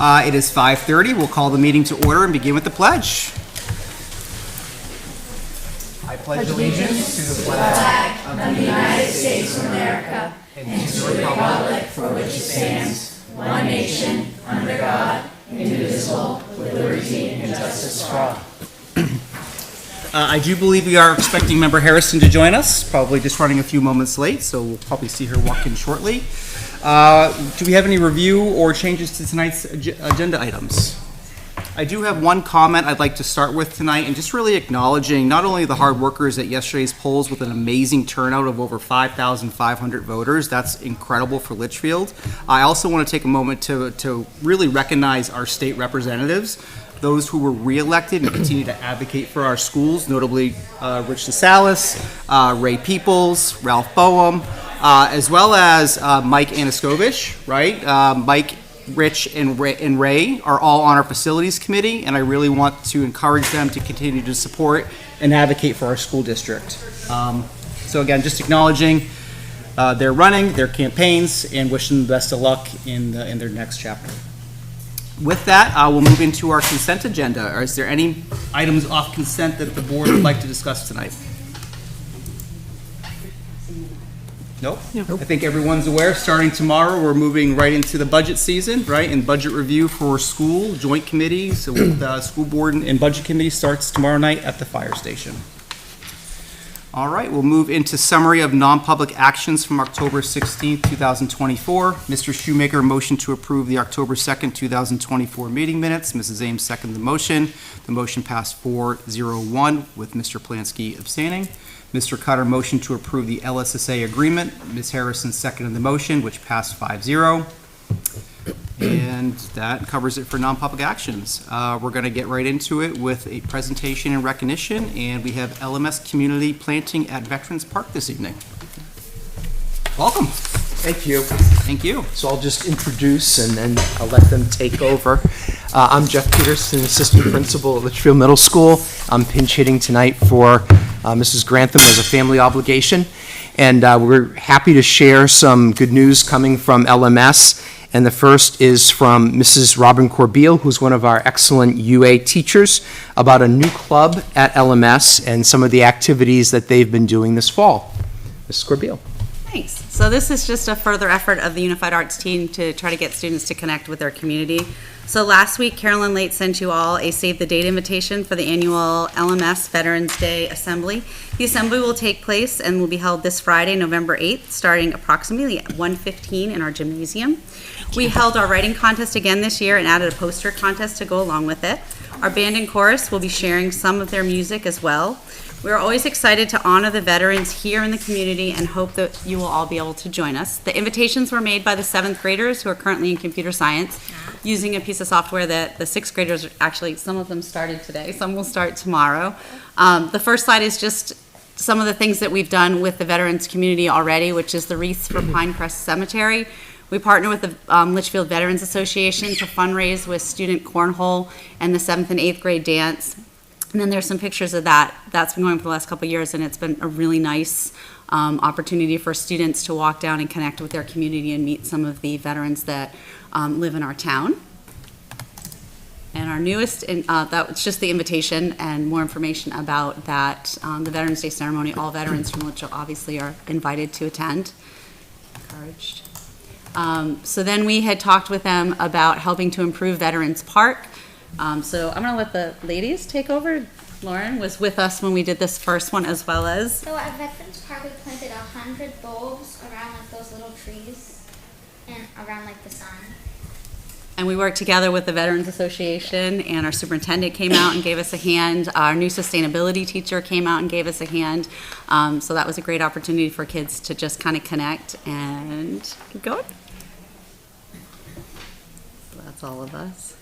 It is 5:30. We'll call the meeting to order and begin with the pledge. I pledge allegiance to the flag of the United States of America and to the republic for which it stands, one nation, under God, indivisible, with liberty and justice for all. I do believe we are expecting Member Harrison to join us, probably just running a few moments late, so we'll probably see her walk in shortly. Do we have any review or changes to tonight's agenda items? I do have one comment I'd like to start with tonight, and just really acknowledging not only the hard workers at yesterday's polls with an amazing turnout of over 5,500 voters. That's incredible for Litchfield. I also want to take a moment to really recognize our state representatives, those who were re-elected and continue to advocate for our schools, notably Rich DeSalis, Ray Peoples, Ralph Boehm, as well as Mike Anaskovic, right? Mike, Rich, and Ray are all on our facilities committee, and I really want to encourage them to continue to support and advocate for our school district. So again, just acknowledging their running, their campaigns, and wishing them the best of luck in their next chapter. With that, we'll move into our consent agenda. Is there any items off consent that the board would like to discuss tonight? Nope. I think everyone's aware, starting tomorrow, we're moving right into the budget season, right? And budget review for school, joint committees, with school board and budget committee starts tomorrow night at the fire station. All right, we'll move into summary of non-public actions from October 16th, 2024. Mr. Shoemaker, motion to approve the October 2nd, 2024 meeting minutes. Mrs. Ames seconded the motion. The motion passed 4-0-1 with Mr. Plansky abstaining. Mr. Cutter, motion to approve the LSSA agreement. Ms. Harrison seconded the motion, which passed 5-0. And that covers it for non-public actions. We're going to get right into it with a presentation and recognition, and we have LMS community planting at Veterans Park this evening. Welcome. Thank you. Thank you. So I'll just introduce and then I'll let them take over. I'm Jeff Peterson, assistant principal at Litchfield Middle School. I'm pinch hitting tonight for Mrs. Grantham as a family obligation. And we're happy to share some good news coming from LMS. And the first is from Mrs. Robin Corbeil, who's one of our excellent UA teachers, about a new club at LMS and some of the activities that they've been doing this fall. Mrs. Corbeil. Thanks. So this is just a further effort of the Unified Arts team to try to get students to connect with their community. So last week, Carolyn Late sent you all a save the date invitation for the annual LMS Veterans Day Assembly. The assembly will take place and will be held this Friday, November 8th, starting approximately at 1:15 in our gymnasium. We held our writing contest again this year and added a poster contest to go along with it. Our band and chorus will be sharing some of their music as well. We are always excited to honor the veterans here in the community and hope that you will all be able to join us. The invitations were made by the 7th graders who are currently in computer science using a piece of software that the 6th graders, actually some of them started today, some will start tomorrow. The first slide is just some of the things that we've done with the veterans community already, which is the wreaths for Pinecrest Cemetery. We partner with the Litchfield Veterans Association to fundraise with student cornhole and the 7th and 8th grade dance. And then there's some pictures of that. That's been going for the last couple of years, and it's been a really nice opportunity for students to walk down and connect with their community and meet some of the veterans that live in our town. And our newest, that's just the invitation and more information about that. The Veterans Day ceremony, all veterans from Litchfield obviously are invited to attend. Encouraged. So then we had talked with them about helping to improve Veterans Park. So I'm going to let the ladies take over. Lauren was with us when we did this first one as well as. So at Veterans Park we planted 100 bulbs around like those little trees and around like the sign. And we worked together with the Veterans Association, and our superintendent came out and gave us a hand. Our new sustainability teacher came out and gave us a hand. So that was a great opportunity for kids to just kind of connect and keep going. So that's all of us.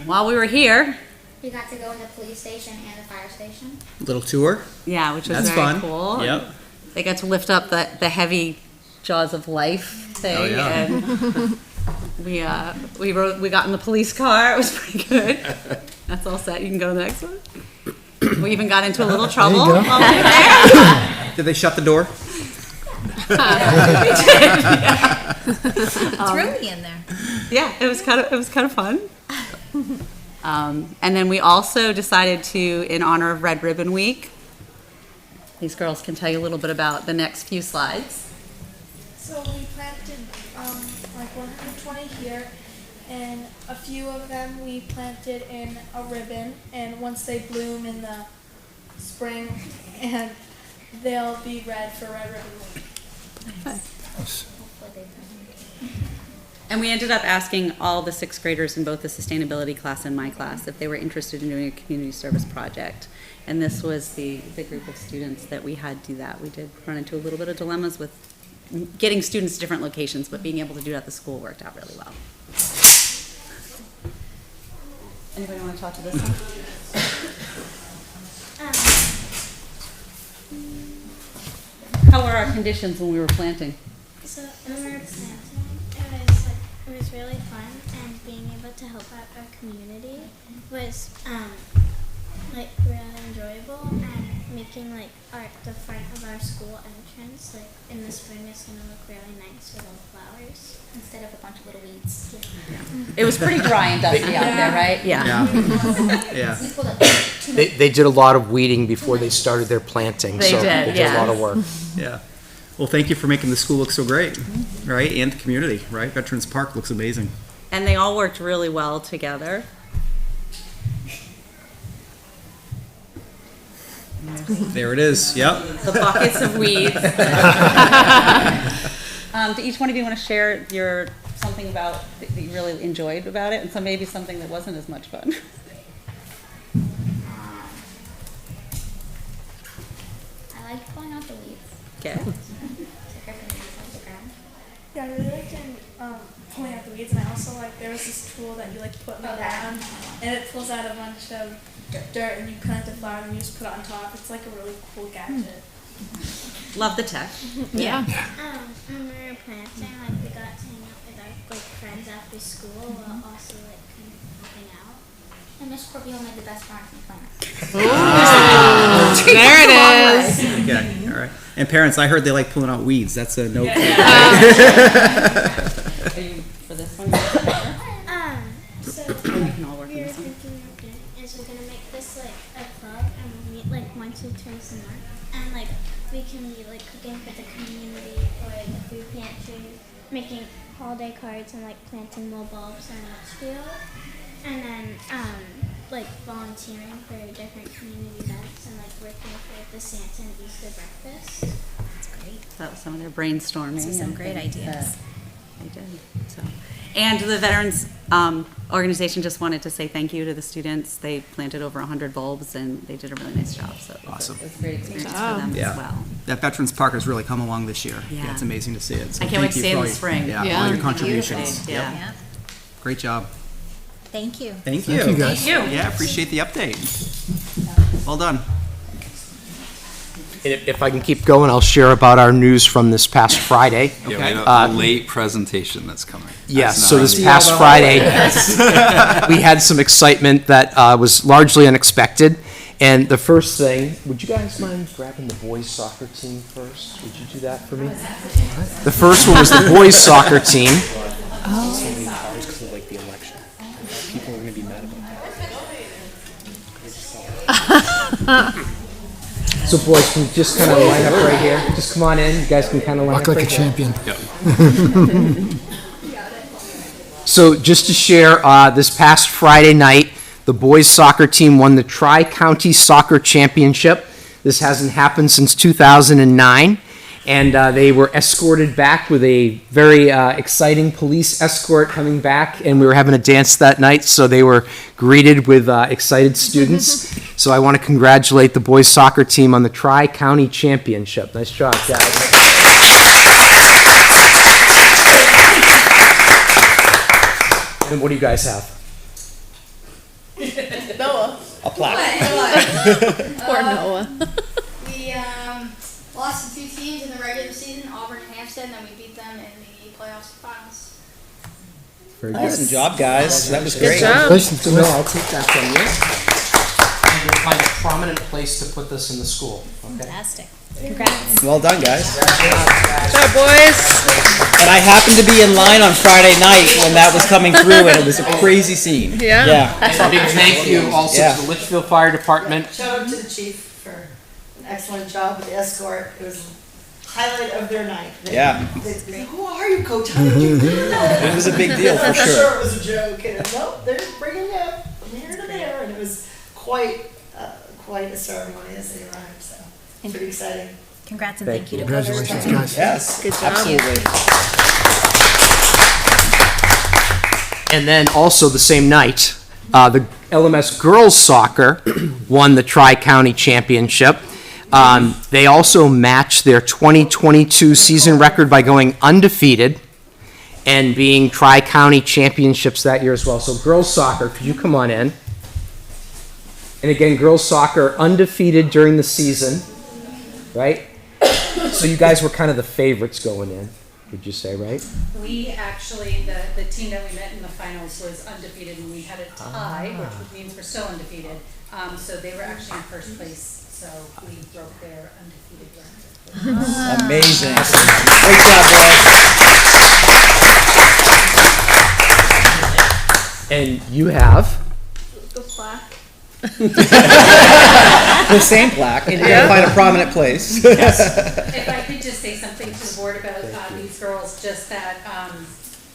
While we were here, we got to go in the police station and the fire station. Little tour. Yeah, which was That's very fun. cool. Yep. They got to lift up the heavy jaws of life thing. Oh, yeah. And we got in the police car. It was pretty good. That's all set. You can go to the next one. We even got into a little trouble while we were there. Did they shut the door? We did, yeah. Threw me in there. Yeah, it was kind of fun. And then we also decided to, in honor of Red Ribbon Week, these girls can tell you a little bit about the next few slides. So we planted like 120 here, and a few of them we planted in a ribbon, and once they bloom in the spring, and they'll be red for Red Ribbon Week. And we ended up asking all the sixth graders in both the sustainability class and my class if they were interested in doing a community service project. And this was the group of students that we had do that. We did run into a little bit of dilemmas with getting students to different locations, but being able to do it at the school worked out really well. Anybody want to talk to this one? How were our conditions when we were planting? So when we were planting, it was really fun, and being able to help out our community was like really enjoyable, and making like the front of our school entrance like in the spring is gonna look really nice with all flowers instead of a bunch of little weeds. It was pretty dry and dusty out there, right? Yeah. Yeah. We pulled up They did a lot of weeding before they started their planting. They so did, they did a lot yes. of work. Yeah. Well, thank you for making the school look so great, right? And the community, right? Veterans Park looks amazing. And they all worked really well together. There it is. Yep. The buckets of weeds. Do each one of you want to share something about that you really enjoyed about it, and maybe something that wasn't as much fun? I like pulling out the weeds. Okay. So Griffin weeds on the ground. Yeah, I really liked pulling out the weeds, and I also like there was this tool that you like put in the ground, and it pulls out a bunch of dirt, and you plant a flower, and you just put it on top. It's like a really cool gadget. Love the tech. Yeah. When we were planting, like we got to hang out with our like friends after school while also like kind of helping out. And Miss Scorpio made the best marketing plan. There it is. Okay. All right. And parents, I heard they like pulling out weeds. That's a no. Are you for this one? So We can all work on we were this one. thinking of doing is we're gonna make this like a club, and we'll meet like once or twice a month, and like we can be like cooking for the community or the food pantry, making holiday cards and like planting more bulbs in Litchfield, and then like volunteering for different community events and like working for the Santa and Easter breakfast. That's great. That was some of their brainstorming. Those are some and great things ideas. that They did. So, and the Veterans organization just wanted to say thank you to the students. They planted over 100 bulbs, and they did a really nice job. So Awesome. It was a great experience for them Yeah. as well. That Veterans Park has really come along this year. Yeah. It's amazing to see it. So I can't wait thank to you see it for in all the your- spring. Yeah, Yeah. all your contributions. Beautiful. Yep. Yeah. Great job. Thank you. Thank you. you, guys. Thank you. Yeah, appreciate the update. Well done. And if I can keep going, I'll share about our news from this past Friday. Yeah, we Okay. have a late presentation that's coming. Yes, That's so not this on past Friday, we had some excitement that was largely unexpected. And the first thing, would you guys mind grabbing the boys soccer team first? Would you do that for me? The first one was the boys soccer team. People are going to be mad about that. So boys, can you just kind of line up right here? Just come on in. You guys can kind of line Walk up like a right here. champion. So just to share, this past Friday night, the boys soccer team won the Tri-County Soccer Championship. This hasn't happened since 2009. And they were escorted back with a very exciting police escort coming back. And we were having a dance that night, so they were greeted with excited students. So I want to congratulate the boys soccer team on the Tri-County Championship. Nice job, guys. And what do you guys have? Poor Noah. We lost to two teams in the regular season, Auburn and Hampshire, and then we beat them in the playoffs finals. Awesome job, guys. That was great. Congratulations to No, us. I'll take that from you. And we'll find a prominent place to put this in the school. Okay. Fantastic. Congrats. Well done, guys. Good job, boys. And I happened to be in line on Friday night when that was coming through, and it was a crazy scene. Yeah? Yeah. Big thank you also Yeah. to the Litchfield Fire Department. Shout out to the chief for an excellent job with the escort. It was highlight of their night. Yeah. They said, "Who are you, Coach? How did you do that?" It was a big deal, for I'm sure. sure it was a joke. And nope, they're bringing it up from here to there, and it was quite a ceremony as they arrived. So pretty exciting. Congrats and thank you to both. Congratulations, guys. Yes, Good job. absolutely. And then also the same night, the LMS girls soccer won the Tri-County Championship. They also matched their 2022 season record by going undefeated and being Tri-County Championships that year as well. So girls soccer, could you come on in? And again, girls soccer undefeated during the season, right? So you guys were kind of the favorites going in, would you say, right? We actually, the team that we met in the finals was undefeated, and we had a tie, which means we're still undefeated. So they were actually in first place, so we broke their undefeated record. Amazing. Great job, boys. And you have? The plaque. The same plaque, and you're gonna find a prominent place. If I could just say something to the board about these girls, just that,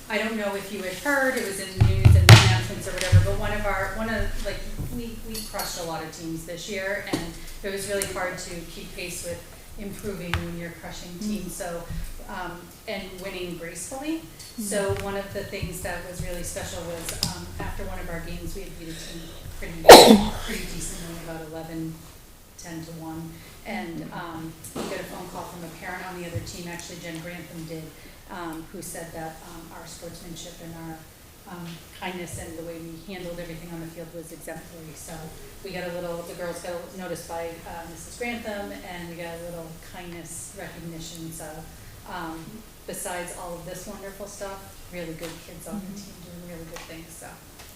I don't know if you had heard, it was in the news and the announcements or whatever, but we crushed a lot of teams this year, and it was really hard to keep pace with improving when you're crushing teams, so, and winning gracefully. So one of the things that was really special was, after one of our games, we had beat a team pretty decently, about 10-1. And we got a phone call from a parent on the other team, actually Jen Grantham did, who said that our sportsmanship and our kindness and the way we handled everything on the field was exemplary. So we got the girls got noticed by Mrs. Grantham, and we got a little kindness recognition. So besides all of this wonderful stuff, really good kids on the team doing really good things. So.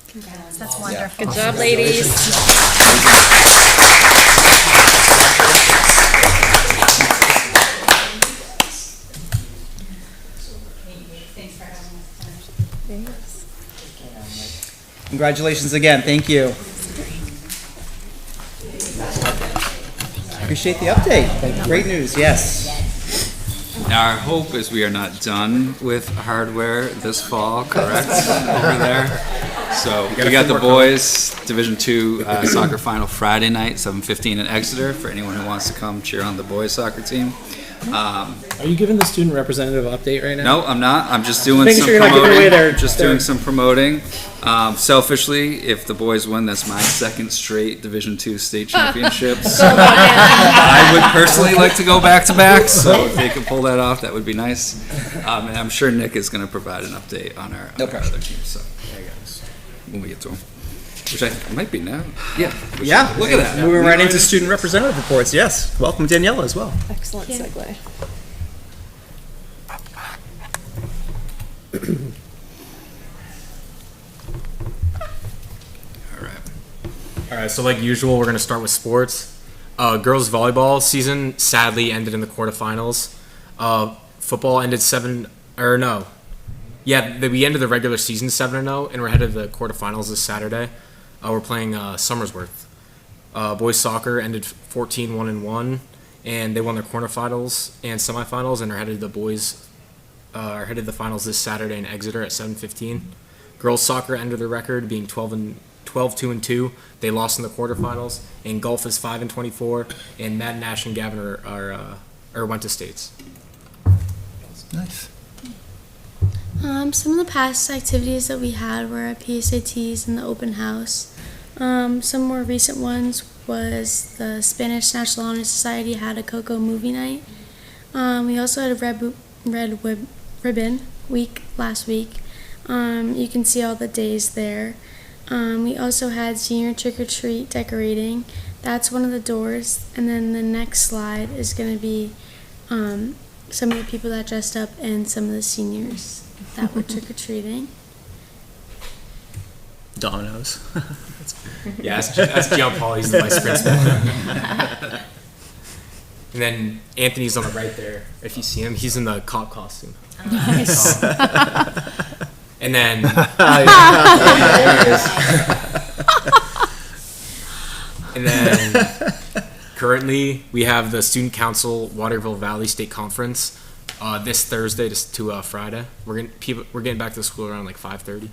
Congrats. That's wonderful. Good job, ladies. Thanks for having us. Congratulations again, thank you. Appreciate the update. Great news, yes. Now, our hope is we are not done with hardware this fall, correct? Over there. So we got the boys Division II soccer final Friday night, 7:15 in Exeter, for anyone who wants to come cheer on the boys soccer team. Are you giving the student representative an update right now? No, I'm not. I'm just doing Making some sure you're not giving promoting. away Doing some promoting. Selfishly, if the boys win, that's my second straight Division II state championships. I would personally like to go back to back, so if they could pull that off, that would be nice. And I'm sure Nick is going to provide an update on our other teams. So when we get to them, which I might be now. Yeah. Yeah, Look at that. Moving right into student representative reports, yes. Welcome Daniela as well. Excellent segue. All right, so like usual, we're going to start with sports. Girls volleyball season sadly ended in the quarterfinals. Football ended we ended the regular season 7-0, and we're headed to the quarterfinals this Saturday. We're playing Somersworth. Boys soccer ended 14-1-1, and they won their quarterfinals and semifinals, and are headed to the finals this Saturday in Exeter at 7:15. Girls soccer ended their record being 12-2-2. They lost in the quarterfinals. And golf is 5-24. And Matt Nash and Gavin went to states. Nice. Some of the past activities that we had were at PSATs and the open house. Some more recent ones was the Spanish National Honor Society had a Coco movie night. We also had a red ribbon week last week. You can see all the days there. We also had senior trick-or-treat decorating. That's one of the doors. And then the next slide is going to be some of the people that dressed up and some of the seniors that were trick-or-treating. Dominoes. Yeah, that's Jill Paul. He's the vice principal. And then Anthony's on the right there. If you see him, he's in the cop costume. Nice. And then and then currently we have the Student Council Waterville Valley State Conference this Thursday to Friday. We're getting back to school around like 5:30.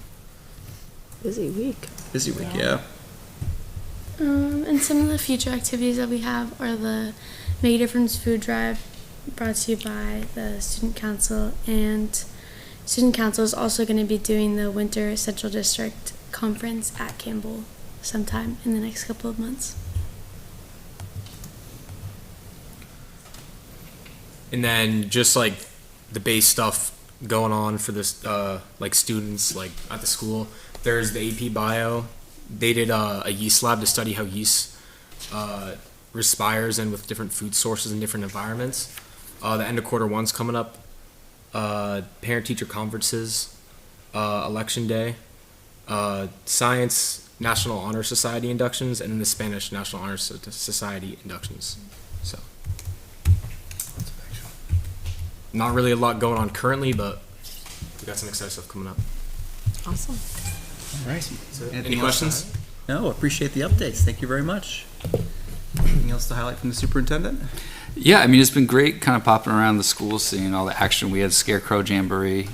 Busy week. Busy week, yeah. And some of the future activities that we have are the Make a Difference food drive, brought to you by the Student Council, and Student Council is also going to be doing the Winter Central District Conference at Campbell sometime in the next couple of months. And then just like the base stuff going on for this, like students like at the school. There's the AP Bio. They did a yeast lab to study how yeast respires in with different food sources and different environments. The end of quarter one's coming up. Parent-teacher conferences, election day, science National Honor Society inductions, and then the Spanish National Honor Society inductions. So, not really a lot going on currently, but we got some exciting stuff coming up. Awesome. All right. Any questions? No, appreciate the updates. Thank you very much. Anything else to highlight from the superintendent? Yeah, I mean, it's been great kind of popping around the school, seeing all the action. We had Scarecrow Jamboree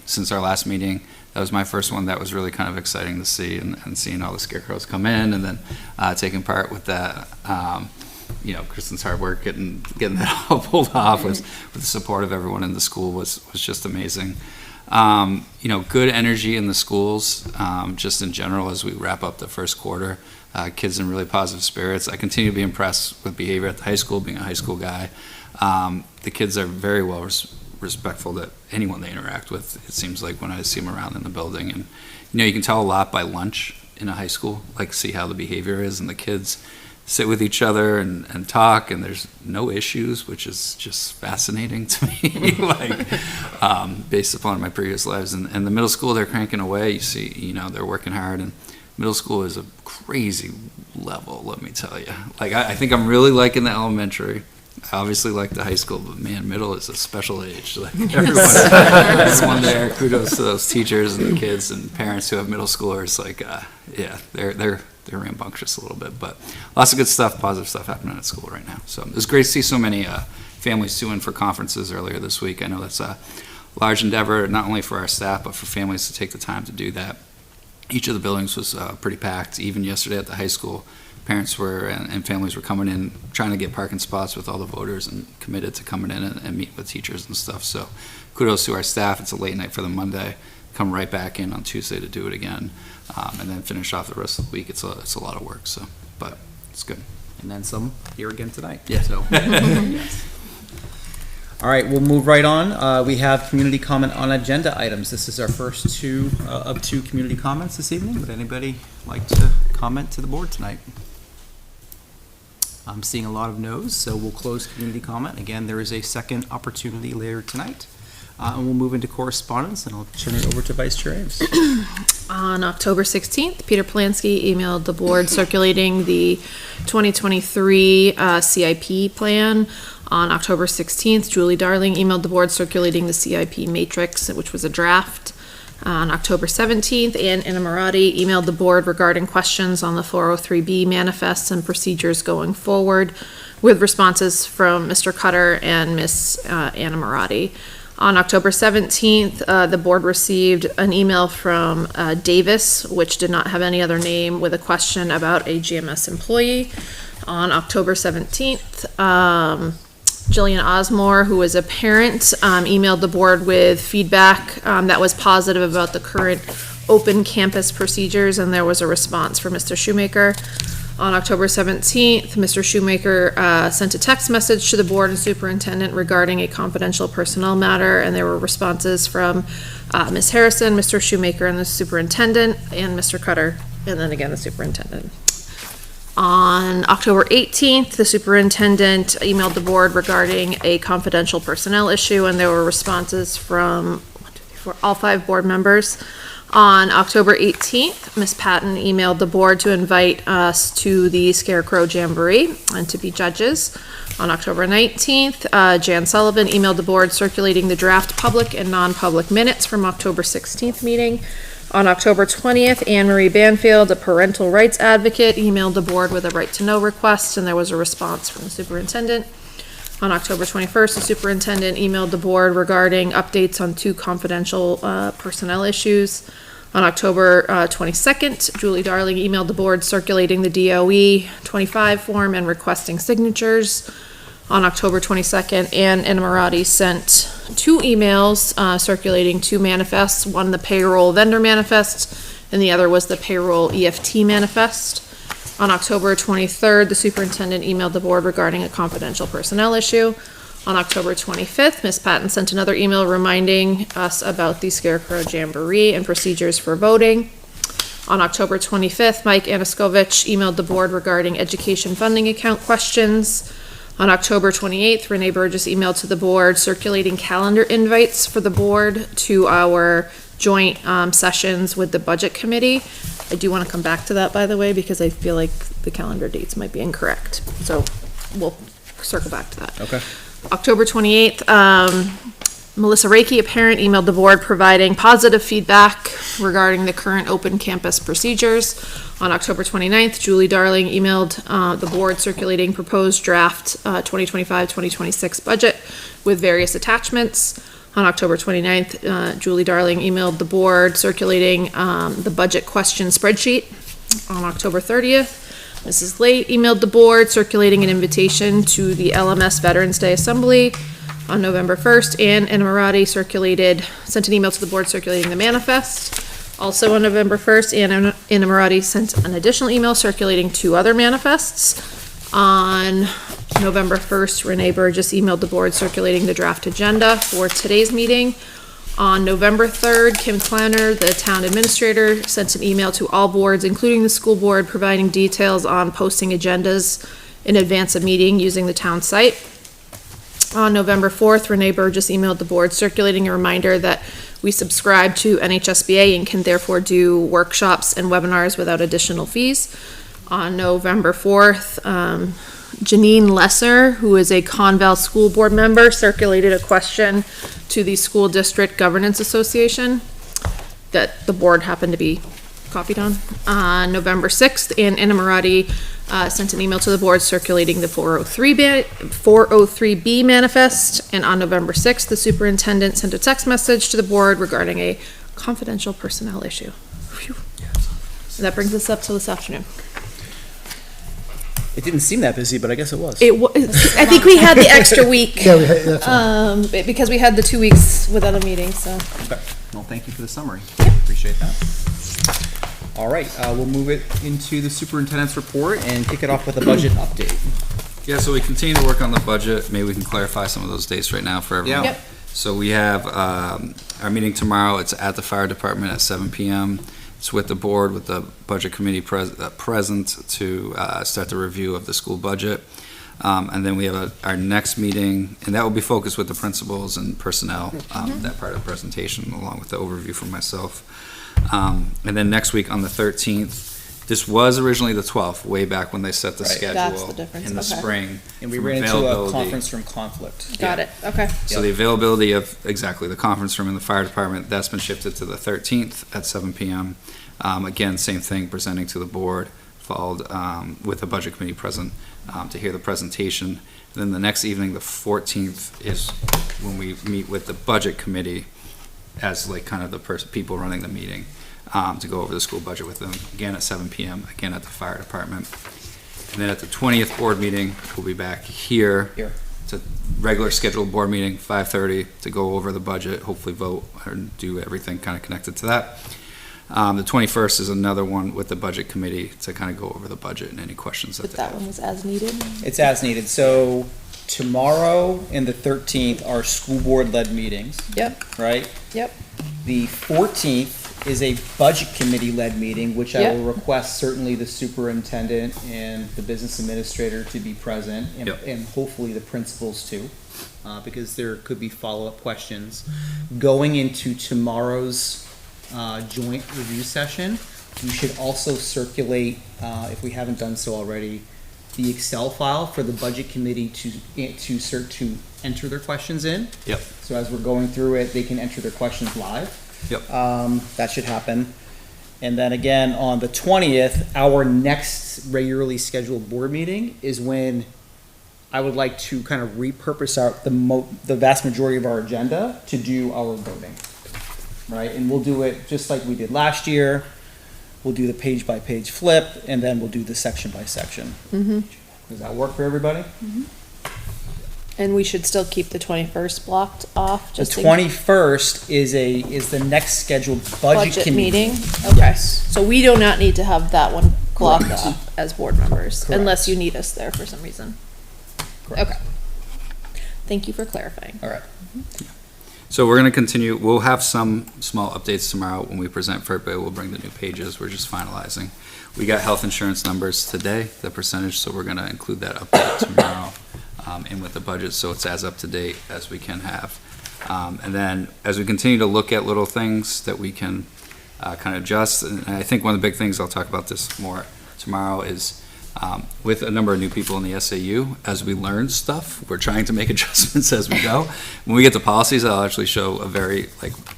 since our last meeting. That was my first one. That was really kind of exciting to see, and seeing all the scarecrows come in, and then taking part with that. Kristen's hard work getting that all pulled off with the support of everyone in the school was just amazing. Good energy in the schools, just in general as we wrap up the first quarter. Kids in really positive spirits. I continue to be impressed with behavior at the high school, being a high school guy. The kids are very well respectful to anyone they interact with, it seems like, when I see them around in the building. And, you can tell a lot by lunch in a high school, like see how the behavior is, and the kids sit with each other and talk, and there's no issues, which is just fascinating to me, based upon my previous lives. And the middle school, they're cranking away. You see, they're working hard, and middle school is a crazy level, let me tell you. I think I'm really liking the elementary. I obviously like the high school, but man, middle is a special age. Everyone there, kudos to those teachers and the kids and parents who have middle schoolers. They're rambunctious a little bit, but lots of good stuff, positive stuff happening at school right now. So it was great to see so many families tune in for conferences earlier this week. I know that's a large endeavor, not only for our staff, but for families to take the time to do that. Each of the buildings was pretty packed. Even yesterday at the high school, parents were and families were coming in trying to get parking spots with all the voters, and committed to coming in and meeting with teachers and stuff. So kudos to our staff. It's a late night for them Monday. Come right back in on Tuesday to do it again, and then finish off the rest of the week. It's a lot of work, but it's good. And then some here again tonight. Yeah. So. Yes. All right, we'll move right on. We have community comment on agenda items. This is our first of two community comments this evening. Would anybody like to comment to the board tonight? I'm seeing a lot of no's, so we'll close community comment. Again, there is a second opportunity later tonight. And we'll move into correspondence, and I'll turn it over to Vice Chair Ames. On October 16th, Peter Polanski emailed the board circulating the 2023 CIP plan. On October 16th, Julie Darling emailed the board circulating the CIP matrix, which was a draft. On October 17th, Anna Marati emailed the board regarding questions on the 403B manifests and procedures going forward, with responses from Mr. Cutter and Miss Anna Marati. On October 17th, the board received an email from Davis, which did not have any other name, with a question about a GMS employee. On October 17th, Jillian Osmore, who is a parent, emailed the board with feedback that was positive about the current open campus procedures, and there was a response from Mr. Shoemaker. On October 17th, Mr. Shoemaker sent a text message to the board and superintendent regarding a confidential personnel matter, and there were responses from Ms. Harrison, Mr. Shoemaker, and the superintendent, and Mr. Cutter, and then again the superintendent. On October 18th, the superintendent emailed the board regarding a confidential personnel issue, and there were responses from all 5 board members. On October 18th, Ms. Patton emailed the board to invite us to the Scarecrow Jamboree and to be judges. On October 19th, Jan Sullivan emailed the board circulating the draft public and non-public minutes from October 16th meeting. On October 20th, Anne Marie Banfield, a parental rights advocate, emailed the board with a right-to-know request, and there was a response from the superintendent. On October 21st, the superintendent emailed the board regarding updates on 2 confidential personnel issues. On October 22nd, Julie Darling emailed the board circulating the DOE 25 form and requesting signatures. On October 22nd, Ann Inamorati sent 2 emails circulating 2 manifests, one the payroll vendor manifest, and the other was the payroll EFT manifest. On October 23rd, the superintendent emailed the board regarding a confidential personnel issue. On October 25th, Ms. Patton sent another email reminding us about the Scarecrow Jamboree and procedures for voting. On October 25th, Mike Anaskovich emailed the board regarding education funding account questions. On October 28th, Renee Burgess emailed to the board circulating calendar invites for the board to our joint sessions with the budget committee. I do want to come back to that, by the way, because I feel like the calendar dates might be incorrect. So we'll circle back to that. Okay. October 28th, Melissa Reiki, a parent, emailed the board providing positive feedback regarding the current open campus procedures. On October 29th, Julie Darling emailed the board circulating proposed draft 2025-2026 budget with various attachments. On October 29th, Julie Darling emailed the board circulating the budget question spreadsheet. On October 30th, Mrs. Late emailed the board circulating an invitation to the LMS Veterans Day Assembly. On November 1st, Ann Inamorati sent an email to the board circulating the manifest. Also on November 1st, Ann Inamorati sent an additional email circulating 2 other manifests. On November 1st, Renee Burgess emailed the board circulating the draft agenda for today's meeting. On November 3rd, Kim Clowner, the town administrator, sent an email to all boards, including the school board, providing details on posting agendas in advance of meeting using the town site. On November 4th, Renee Burgess emailed the board circulating a reminder that we subscribe to NHSBA and can therefore do workshops and webinars without additional fees. On November 4th, Janine Lesser, who is a Conval School Board member, circulated a question to the School District Governance Association that the board happened to be copied on. On November 6th, Ann Inamorati sent an email to the board circulating the 403B manifest. And on November 6th, the superintendent sent a text message to the board regarding a confidential personnel issue. Phew. And that brings us up to this afternoon. It didn't seem that busy, but I guess it was. It was. I think we had the extra week. Yeah, that's right. Because we had the 2 weeks without a meeting, so. Okay. Well, thank you for the summary. Appreciate that. All right, we'll move it into the superintendent's report and kick it off with a budget update. Yeah, so we continue to work on the budget. Maybe we can clarify some of those dates right now for everyone. Yeah. Yep. So we have our meeting tomorrow. It's at the fire department at 7 p.m. It's with the board, with the budget committee present to start the review of the school budget. And then we have our next meeting, and that will be focused with the principals and personnel, that part of the presentation, along with the overview from myself. And then next week on the 13th, this was originally the 12th, way back when they set the schedule That's the difference. in the Okay. spring. And we from ran into a availability. conference room conflict. Got it, okay. So the availability of, exactly, the conference room in the fire department, that's been shifted to the 13th at 7 p.m. Again, same thing, presenting to the board, followed with the budget committee present to hear the presentation. And then the next evening, the 14th, is when we meet with the budget committee as like kind of the people running the meeting to go over the school budget with them, again at 7 p.m., again at the fire department. And then at the 20th board meeting, we'll be back here. It's a regular scheduled board meeting, 5:30, to go over the budget, hopefully vote or do everything kind of connected to that. The 21st is another one with the budget committee to kind of go over the budget and any questions that But they that have. one was as needed? It's as needed. So tomorrow and the 13th are school board led meetings. Yep. Right? Yep. The 14th is a budget committee led meeting, which I Yep. will request certainly the superintendent and the business administrator to be present, and, Yep. and hopefully the principals too, because there could be follow-up questions. Going into tomorrow's joint review session. We should also circulate, if we haven't done so already, the Excel file for the budget committee to enter their questions in. Yep. So as we're going through it, they can enter their questions live. Yep. That should happen. And then again, on the 20th, our next regularly scheduled board meeting is when I would like to kind of repurpose the vast majority of our agenda to do our voting, right? And we'll do it just like we did last year. We'll do the page by page flip, and then we'll do the section by section. Does that work for everybody? And we should still keep the 21st blocked off, The just in 21st is the next scheduled budget budget committee. meeting? Okay, so we do not need to have that one blocked off as board members, Correct. unless you need us there for some reason. Correct. Okay. Thank you for clarifying. All right. So we're going to continue. We'll have some small updates tomorrow when we present for it, but we'll bring the new pages. We're just finalizing. We got health insurance numbers today, the percentage, so we're going to include that update tomorrow in with the budget, so it's as up to date as we can have. And then as we continue to look at little things that we can kind of adjust, and I think one of the big things, I'll talk about this more tomorrow, is with a number of new people in the SAU, as we learn stuff, we're trying to make adjustments as we go. When we get to policies, I'll actually show a very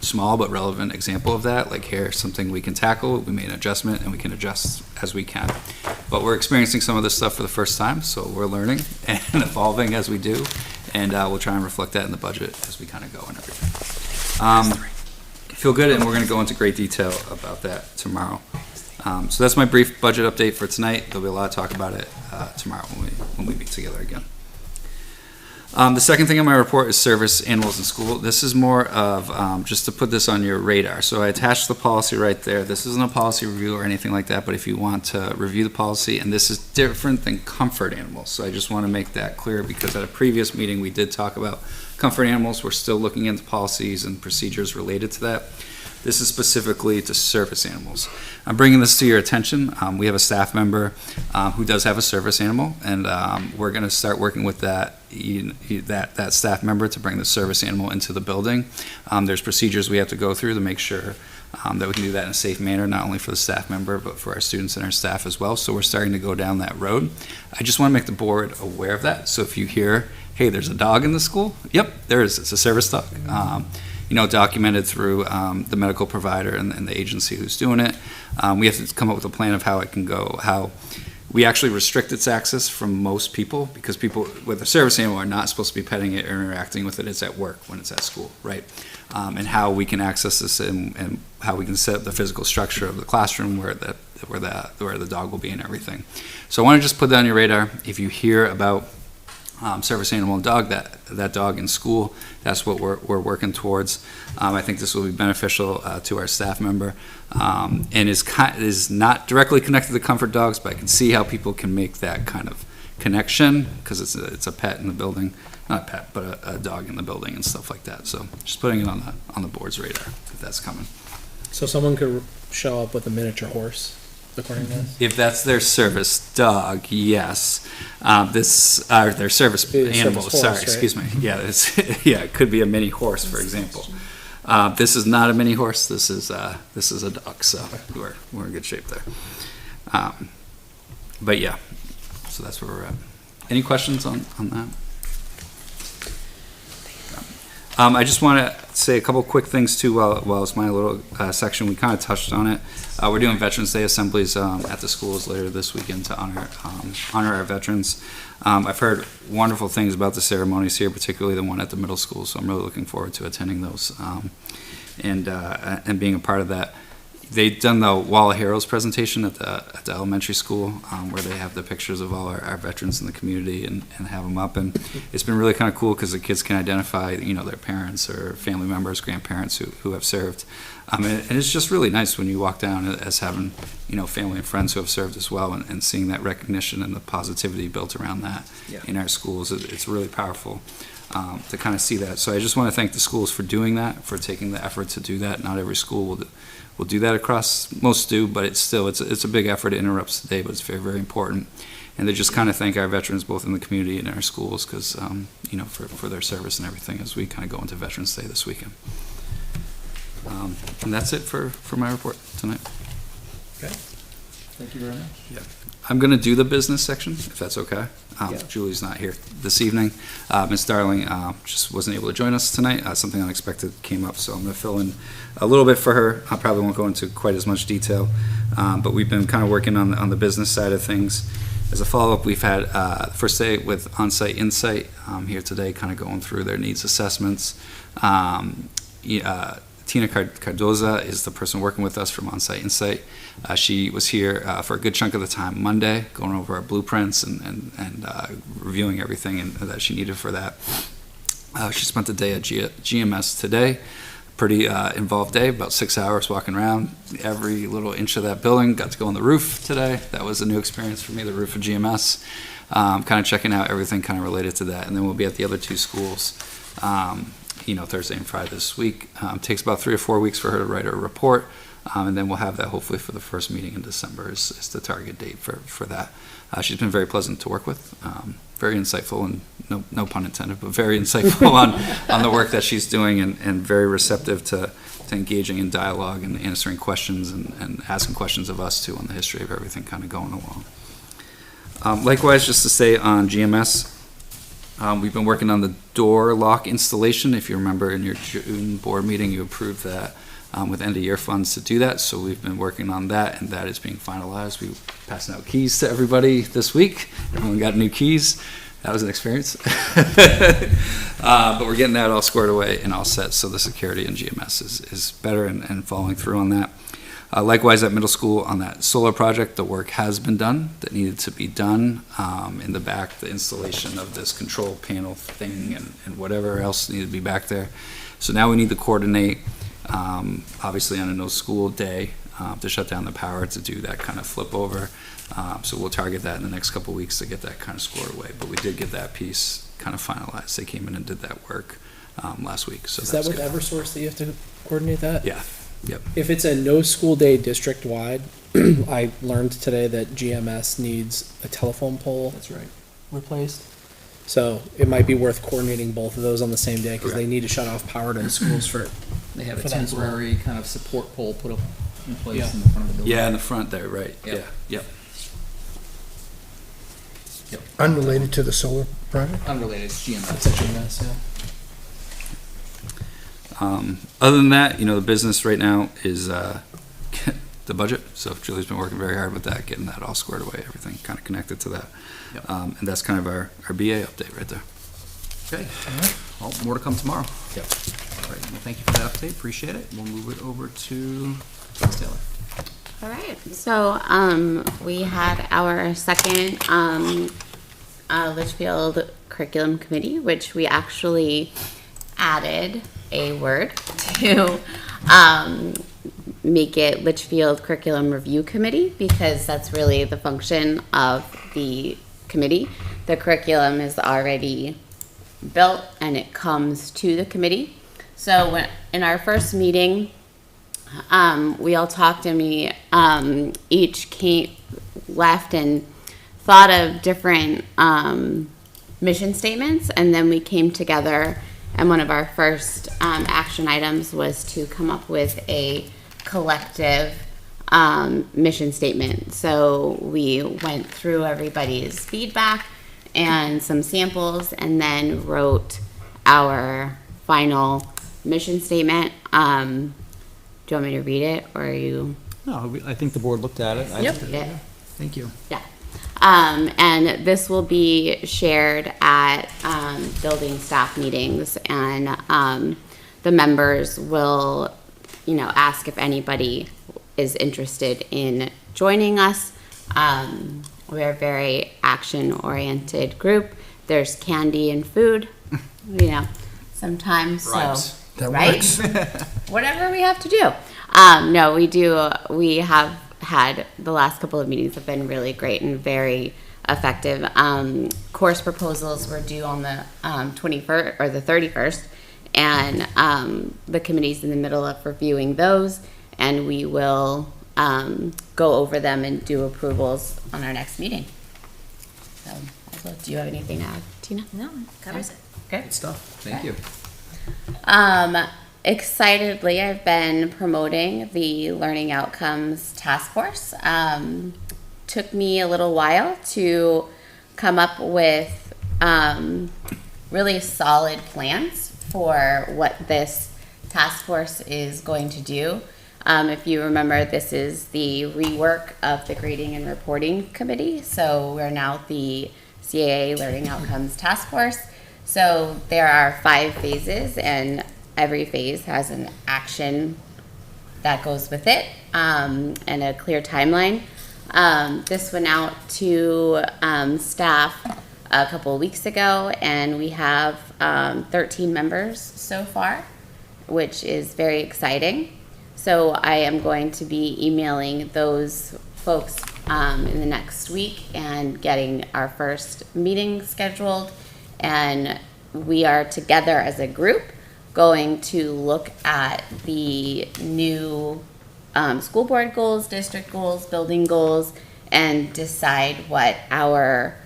small but relevant example of that. Like, here's something we can tackle, we made an adjustment, and we can adjust as we can. But we're experiencing some of this stuff for the first time, so we're learning and evolving as we do, and we'll try and reflect that in the budget as we kind of go and everything. Feel good, and we're going to go into great detail about that tomorrow. So that's my brief budget update for tonight. There'll be a lot of talk about it tomorrow when we meet together again. The second thing on my report is service animals in school. This is more of just to put this on your radar. So I attached the policy right there. This isn't a policy review or anything like that, but if you want to review the policy, and this is different than comfort animals. So I just want to make that clear, because at a previous meeting we did talk about comfort animals. We're still looking into policies and procedures related to that. This is specifically to service animals. I'm bringing this to your attention. We have a staff member who does have a service animal, and we're going to start working with that staff member to bring the service animal into the building. There's procedures we have to go through to make sure that we can do that in a safe manner, not only for the staff member, but for our students and our staff as well. So we're starting to go down that road. I just want to make the board aware of that. So if you hear, hey, there's a dog in the school, yep, there is. It's a service dog. Documented through the medical provider and the agency who's doing it. We have to come up with a plan of how it can go, how we actually restrict its access from most people, because people with a service animal are not supposed to be petting it or interacting with it. It's at work when it's at school, right? And how we can access this and how we can set up the physical structure of the classroom where the dog will be and everything. So I want to just put that on your radar. If you hear about service animal and dog, that dog in school, that's what we're working towards. I think this will be beneficial to our staff member, and is not directly connected to comfort dogs, but I can see how people can make that kind of connection, because it's a pet in the building, not a pet, but a dog in the building and stuff like that. So just putting it on the board's radar if that's coming. So someone could show up with a miniature horse, according to this? If that's their service dog, yes. Their service animal. Horse, sorry, right? excuse me. Yeah, it could be a mini horse, for example. This is not a mini horse. This is a dog. So we're in good shape there. But yeah, so that's where we're at. Any questions on that? I just want to say a couple quick things too while it's my little section. We kind of touched on it. We're doing Veterans Day assemblies at the schools later this weekend to honor our veterans. I've heard wonderful things about the ceremonies here, particularly the one at the middle school, so I'm really looking forward to attending those and being a part of that. They've done the Wall of Heroes presentation at the elementary school, where they have the pictures of all our veterans in the community and have them up, and it's been really kind of cool because the kids can identify their parents or family members, grandparents who have served, and it's just really nice when you walk down as having family and friends who have served as well, and seeing that recognition and the positivity built around that in our schools. It's really powerful to kind of see that. So I just want to thank the schools for doing that, for taking the effort to do that. Not every school will do that across, most do, but it's a big effort. It interrupts the day, but it's very, very important. And to just kind of thank our veterans both in the community and in our schools, because for their service and everything as we kind of go into Veterans Day this weekend. And that's it for my report tonight. Okay. Thank you very much. Yeah. I'm going to do the business section, if that's okay. Yeah. Julie's not here this evening. Ms. Darling just wasn't able to join us tonight. Something unexpected came up, so I'm going to fill in a little bit for her. I probably won't go into quite as much detail, but we've been kind of working on the business side of things. As a follow-up, we've had first day with On-Site Insight here today, kind of going through their needs assessments. Tina Cardoza is the person working with us from On-Site Insight. She was here for a good chunk of the time Monday, going over our blueprints and reviewing everything that she needed for that. She spent the day at GMS today. Pretty involved day, about 6 hours walking around every little inch of that building. Got to go on the roof today. That was a new experience for me, the roof of GMS. Kind of checking out everything kind of related to that. And then we'll be at the other two schools, Thursday and Friday this week. Takes about 3 or 4 weeks for her to write her report. And then we'll have that hopefully for the first meeting in December is the target date for that. She's been very pleasant to work with, very insightful, and no pun intended, but very insightful on the work that she's doing, and very receptive to engaging in dialogue and answering questions and asking questions of us too on the history of everything kind of going along. Likewise, just to say on GMS, we've been working on the door lock installation. If you remember in your June board meeting, you approved that with end-of-year funds to do that. So we've been working on that, and that is being finalized. We were passing out keys to everybody this week. Everyone got new keys. That was an experience. But we're getting that all squared away and all set, so the security in GMS is better and following through on that. Likewise, at middle school, on that solar project, the work has been done that needed to be done. In the back, the installation of this control panel thing and whatever else needed to be back there. So now we need to coordinate, obviously on a no school day, to shut down the power to do that kind of flip over. So we'll target that in the next couple of weeks to get that kind of squared away. But we did get that piece kind of finalized. They came in and did that work last week. So Is that with good. Eversource that you have to coordinate that? Yeah. Yep. If it's a no school day district wide, I learned today that GMS needs a telephone pole. That's right. Replaced. So it might be worth coordinating both of those on the same day because they need to shut off power to schools for. They have a for that as well. temporary kind of support pole put up in place Yeah. in the front of the building. Yeah, in the front there, right. Yep. Yeah. Yep. Unrelated to the solar project? Unrelated, it's GMS. It's a GMS, yeah. Other than that, the business right now is the budget. So Julie's been working very hard with that, getting that all squared away, everything kind of connected to that. Yep. And that's kind of our BA update right there. Okay, well, more to come tomorrow. Yep. All right, well, thank you for that update, appreciate it. We'll move it over to Ms. Taylor. All right, so we had our second Litchfield Curriculum Committee, which we actually added a word to make it Litchfield Curriculum Review Committee, because that's really the function of the committee. The curriculum is already built and it comes to the committee. So in our first meeting, we all talked, and we each left and thought of different mission statements, and then we came together, and one of our first action items was to come up with a collective mission statement. So we went through everybody's feedback and some samples, and then wrote our final mission statement. Do you want me to read it, or are you? No, I think the board looked at it. Yep. Thank you. Yeah. And this will be shared at building staff meetings, and the members will, ask if anybody is interested in joining us. We're a very action-oriented group. There's candy and food, sometimes. Right. So, That right? works. Whatever we have to do. No, we do. We have had the last couple of meetings have been really great and very effective. Course proposals were due on the 21st or the 31st, and the committee's in the middle of reviewing those, and we will go over them and do approvals on our next meeting. So, do you have anything to add, Tina? No, covers it. Okay. Good stuff, thank you. excitedly, I've been promoting the Learning Outcomes Task Force. Took me a little while to come up with really solid plans for what this task force is going to do. If you remember, this is the rework of the Grading and Reporting Committee. So we're now the CAA Learning Outcomes Task Force. So there are 5 phases, and every phase has an action that goes with it, and a clear timeline. This went out to staff a couple of weeks ago, and we have 13 members so far, which is very exciting. So I am going to be emailing those folks in the next week and getting our first meeting scheduled. And we are together as a group going to look at the new school board goals, district goals, building goals, and decide what our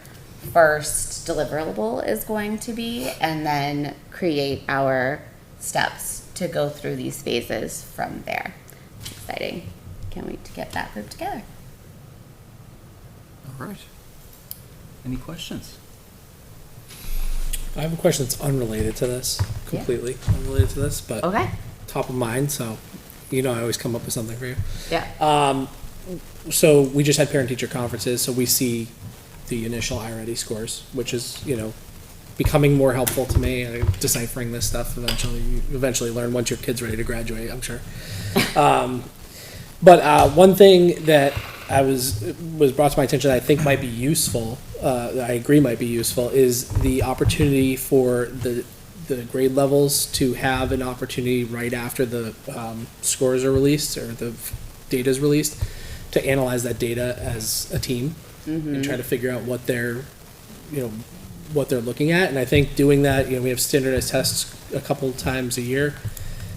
first deliverable is going to be, and then create our steps to go through these phases from there. Exciting. Can't wait to get that group together. All right. Any questions? I have a question that's unrelated to this, completely unrelated to this, but Okay. top of mind, so I always come up with something for you. Yeah. So we just had parent-teacher conferences, so we see the initial iReady scores, which is, becoming more helpful to me, deciphering this stuff eventually. You eventually learn once your kid's ready to graduate, I'm sure. But one thing that was brought to my attention that I think might be useful, I agree might be useful, is the opportunity for the grade levels to have an opportunity right after the scores are released or the data is released to analyze that data as a team and try to figure out what they're looking at. And I think doing that, we have standardized tests a couple times a year.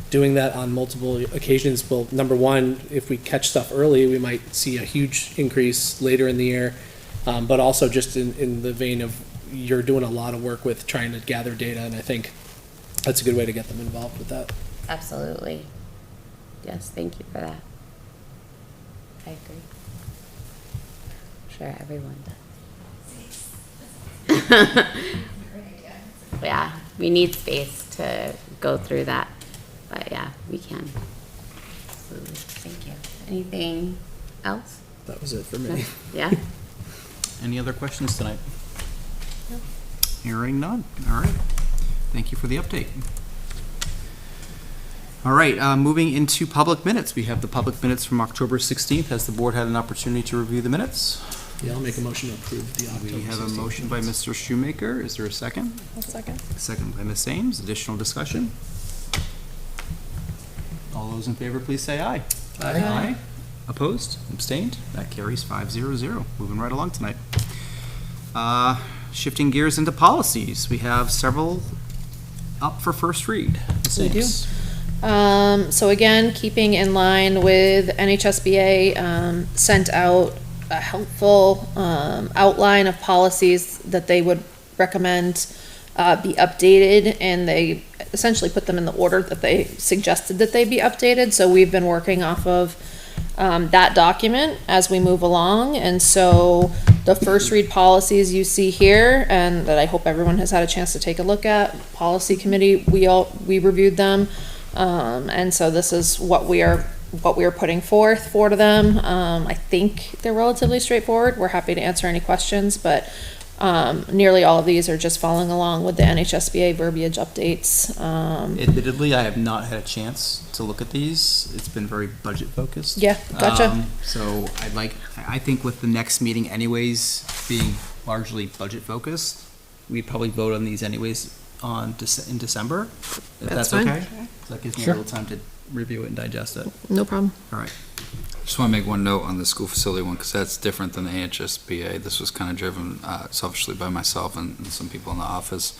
Doing that on multiple occasions will, number one, if we catch stuff early, we might see a huge increase later in the year. But also just in the vein of you're doing a lot of work with trying to gather data, and I think that's a good way to get them involved with that. Absolutely. Yes, thank you for that. I agree. I'm sure everyone does. Yeah, we need space to go through that. But yeah, we can. Absolutely. Thank you. Anything else? That was it for me. Yeah. Any other questions tonight? No. Hearing none. All right. Thank you for the update. All right, moving into public minutes. We have the public minutes from October 16th. Has the board had an opportunity to review the minutes? Yeah, I'll make a motion to approve the October 16th. We have a motion by Mr. Shoemaker. Is there a second? I'll second. Second by Ms. Ames. Additional discussion? All those in favor, please say aye. Aye. Opposed? Abstained? That carries 5-0-0. Moving right along tonight. Shifting gears into policies. We have several up for first read. Ms. We do. Ames. So again, keeping in line with NHSBA, sent out a helpful outline of policies that they would recommend be updated, and they essentially put them in the order that they suggested that they be updated. So we've been working off of that document as we move along, and so the first read policies you see here, and that I hope everyone has had a chance to take a look at. Policy committee, we reviewed them. And so this is what we are putting forth for to them. I think they're relatively straightforward. We're happy to answer any questions, but nearly all of these are just following along with the NHSBA verbiage updates. Admittedly, I have not had a chance to look at these. It's been very budget focused. Yeah, gotcha. So I think with the next meeting anyways being largely budget focused, we'd probably vote on these anyways in December, if that's fine. okay. So that gives me a little time to review it and digest it. No problem. All right. Just want to make one note on the school facility one, because that's different than the AHSBA. This was kind of driven selfishly by myself and some people in the office,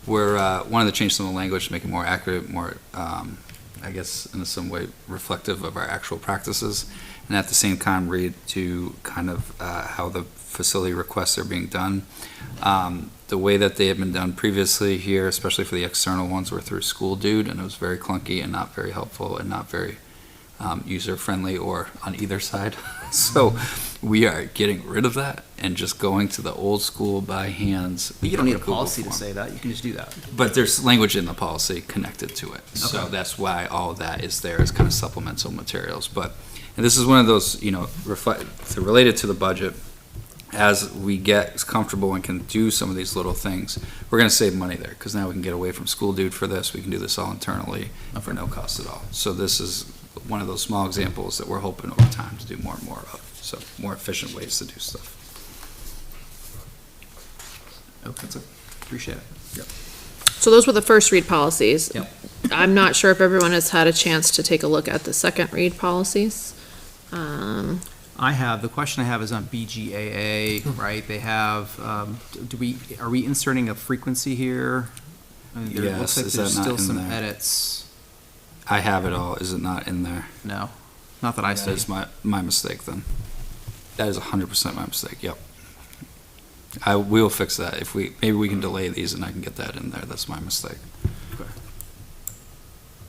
where wanted to change some of the language to make it more accurate, more, I guess, in some way reflective of our actual practices. and at the same time read to kind of how the facility requests are being done. The way that they have been done previously here, especially for the external ones, were through School Dude, and it was very clunky and not very helpful and not very user-friendly or on either side. So we are getting rid of that and just going to the old school by hands. But you don't need a Google policy to form. say that. You can just do that. But there's language in the policy connected to it. So Okay. that's why all of that is there as kind of supplemental materials. But, and this is one of those, related to the budget, as we get comfortable and can do some of these little things, we're going to save money there, because now we can get away from School Dude for this. We can do this all internally for no cost at all. So this is one of those small examples that we're hoping over time to do more and more of. So more efficient ways to do stuff. Okay, that's it. Appreciate it. Yep. So those were the first read policies. Yep. I'm not sure if everyone has had a chance to take a look at the second read policies. The question I have is on BGAA, right? They have, are we inserting a frequency here? I mean, there looks Yes, like is there's that not still in some there? edits. I have it all. Is it not in there? No, not that I That see. is my mistake then. That is 100% my mistake, yep. We will fix that. Maybe we can delay these and I can get that in there. That's my mistake. Okay.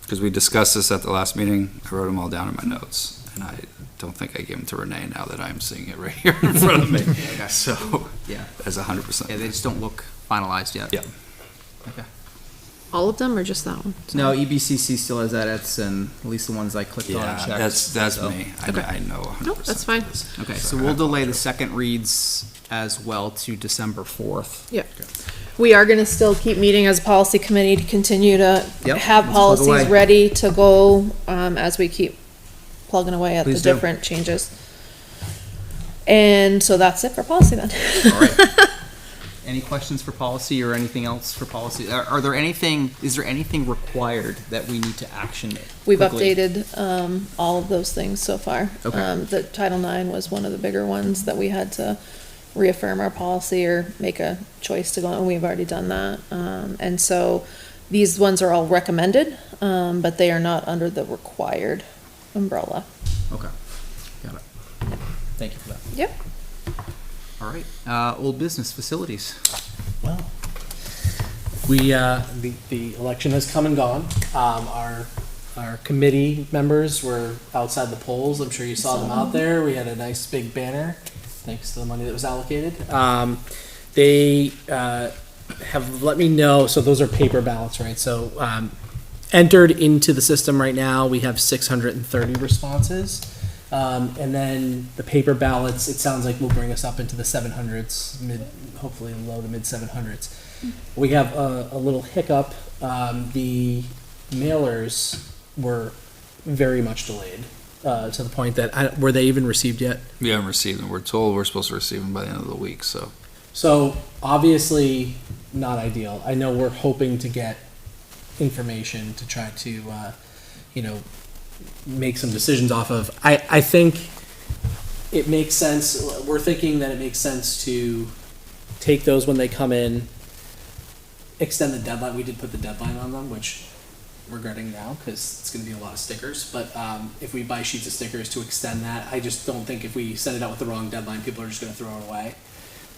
Because we discussed this at the last meeting. I wrote them all down in my notes. And I don't think I gave them to Renee now that I'm seeing it right here in front of me. So, Yeah. that's 100%. Yeah, they just don't look finalized yet. Yeah. Okay. All of them or just that one? No, EBCC still has edits, and at least the ones I clicked on and Yeah, checked. that's so- me. Okay. I know 100%. Nope, that's fine. Okay, so we'll delay the second reads as well to December 4th. Yeah. We are gonna still keep meeting as a policy committee to continue to Yep, have let's plug away. policies ready to go, as we keep plugging away at the Please do. different changes. And so that's it for policy then. All right. Any questions for policy or anything else for policy? Is there anything required that we need to action? We've quickly? updated, all of those things so far. Okay. The Title IX was one of the bigger ones that we had to reaffirm our policy or make a choice to go, and we've already done that. And so these ones are all recommended, but they are not under the required umbrella. Okay, got it. Thank you for that. Yep. All right, old business facilities. Well, the election has come and gone. Our committee members were outside the polls. I'm sure you saw them out there. We had a nice big banner, thanks to the money that was allocated. They have let me know, so those are paper ballots, right? So entered into the system right now, we have 630 responses. And then the paper ballots, it sounds like will bring us up into the 700s, hopefully low to mid 700s. We have a little hiccup. The mailers were very much delayed to the point that were they even received yet? We haven't received them. We're told we're supposed to receive them by the end of the week, so. So obviously not ideal. I know we're hoping to get information to try to, make some decisions off of. I think it makes sense. We're thinking that it makes sense to take those when they come in, extend the deadline. We did put the deadline on them, which we're regretting now because it's going to be a lot of stickers. But if we buy sheets of stickers to extend that, I just don't think if we send it out with the wrong deadline, people are just going to throw it away.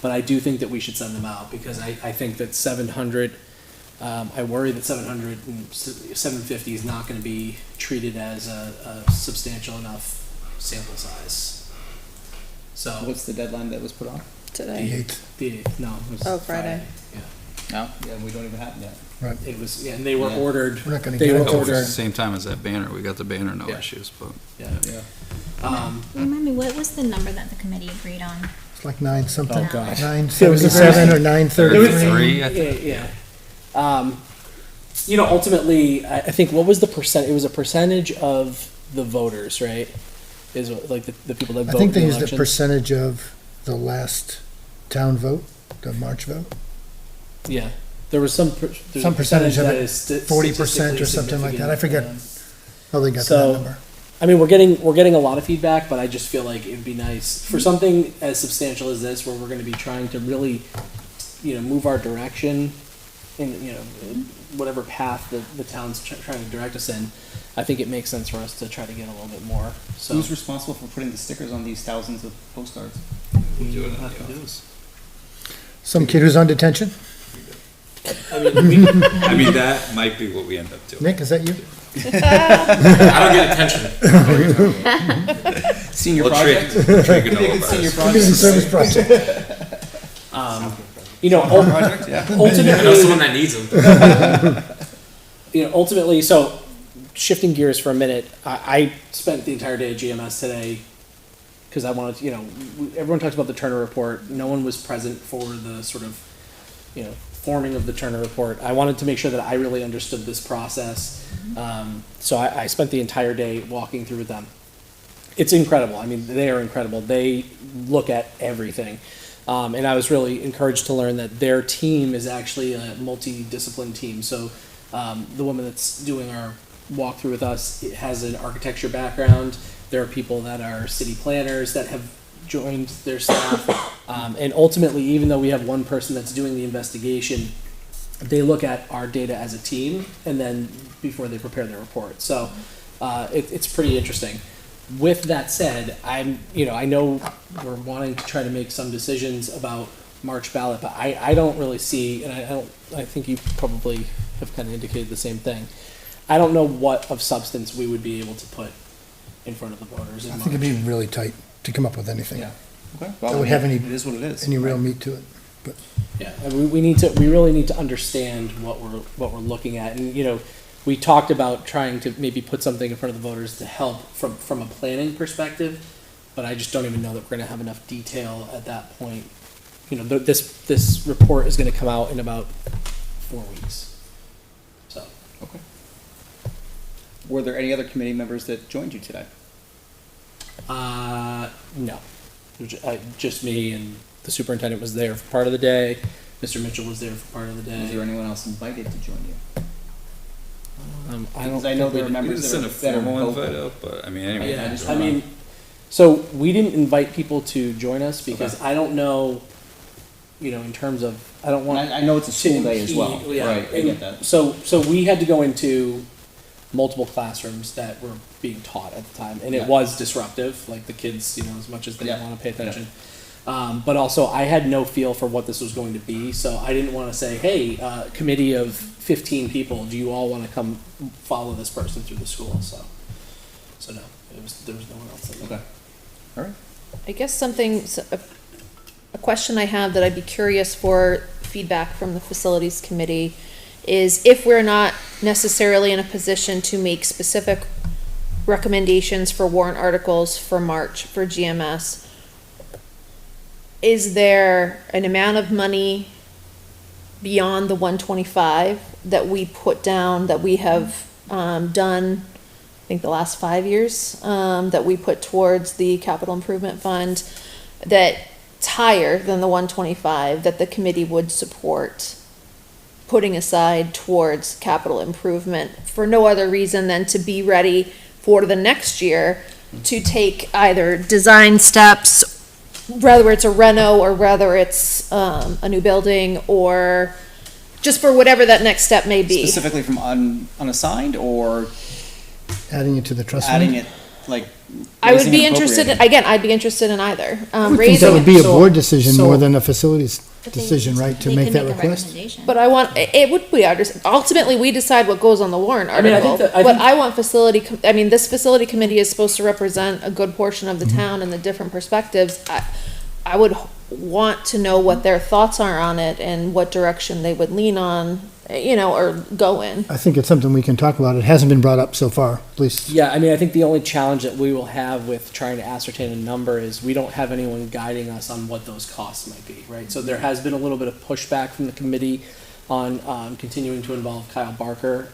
But I do think that we should send them out because I think that 700, I worry that 700 and 750 is not going to be treated as a substantial enough sample size. So What's the deadline that was put on? Today. the no, it was Oh, Friday. Yeah, No, yeah, we don't even have it yet. it was. Yeah, and they were Yeah. ordered. We're not gonna They get were it At the ordered. same time as that banner, we got the banner, no Yeah. issues, but. Yeah. Remind me, what was the number that the committee agreed on? It's like 9 something. Oh, gosh. 977 or 933. I think. Yeah. Ultimately, I think what was the percent? It was a percentage of the voters, right? Is what, like the people that I vote think in they the used a elections. percentage of the last town vote, the March vote. Yeah, there was some there's Some a percentage of that it, is 40% or something like that. I forget how they got to So- that number. I mean, we're getting a lot of feedback, but I just feel like it'd be nice for something as substantial as this, where we're going to be trying to really, move our direction, and whatever path the town's trying to direct us in, I think it makes sense for us to try to get a little bit more. So Who's responsible for putting the stickers on these thousands of postcards? We do it in the office. Some kid who's on detention? I mean, I mean, that might be what we end up doing. Nick, is that you? I don't get attention. Senior Well, project? Trigger know about Senior us. Community service project. you know, Project, yeah. I know ultimately, someone that needs them. you know, ultimately, so shifting gears for a minute, I spent the entire day at GMS today because I wanted to, you know, everyone talks about the Turner Report. No one was present for the sort of, you know, forming of the Turner Report. I wanted to make sure that I really understood this process. So I spent the entire day walking through with them. It's incredible. I mean, they are incredible. They look at everything. And I was really encouraged to learn that their team is actually a multidiscipline team. So the woman that's doing our walkthrough with us has an architecture background. There are people that are city planners that have joined their staff. And ultimately, even though we have one person that's doing the investigation, they look at our data as a team and then before they prepare their report. So it's pretty interesting. With that said, I know we're wanting to try to make some decisions about March ballot, but I don't really see, and I think you probably have kind of indicated the same thing. I don't know what of substance we would be able to put in front of the voters in I March. think it'd be really tight to come up with anything. Yeah. Okay. That would have it is what it is. any real meat to it. But Yeah, and we really need to understand what we're looking at, and you know, we talked about trying to maybe put something in front of the voters to help from a planning perspective, but I just don't even know that we're going to have enough detail at that point. You know, this report is going to come out in about 4 weeks. So Okay. Were there any other committee members that joined you today? no, just me, and the superintendent was there for part of the day. Mr. Mitchell was there for part of the day. Was there anyone else invited to join you? I don't. I know think there are we- members Send a that are formal vocal. invite out, but I mean, anyway. Yeah, just I mean, so we didn't invite people to join us because I don't know, you know, in terms of, I don't want. I know it's a school day as well. Yeah, Right, I get that. So we had to go into multiple classrooms that were being taught at the time, and it Yeah. was disruptive, like the kids, you know, as much as they Yeah. want to pay attention. But also, I had no feel for what this was going to be, so I didn't want to say, hey, committee of 15 people, do you all want to come follow this person through the school? So no, there was no one else. Okay. All right. I guess a question I have that I'd be curious for feedback from the facilities committee is if we're not necessarily in a position to make specific recommendations for warrant articles for March for GMS, is there an amount of money beyond the 125 that we put down that we have done, I think the last 5 years, that we put towards the capital improvement fund that's higher than the 125 that the committee would support putting aside towards capital improvement for no other reason than to be ready for the next year to take either design steps, whether it's a reno or whether it's a new building, or just for whatever that next step may be. Specifically from unassigned or adding it to the trust adding fund? it, like, I would raising be and interested, appropriating? again, I'd be interested in either. I would think Raising that would it. be a So- board decision more so- than a facilities decision, right, to make that request? But I want, it would be, ultimately, we decide what goes on the warrant I mean, I article. think that- I But think- I want this facility committee is supposed to represent a good portion of the town and the different perspectives. I would want to know what their thoughts are on it and what direction they would lean on, you know, or go in. I think it's something we can talk about. It hasn't been brought up so far, at least. Yeah, I mean, I think the only challenge that we will have with trying to ascertain a number is we don't have anyone guiding us on what those costs might be, right? So there has been a little bit of pushback from the committee on continuing to involve Kyle Barker.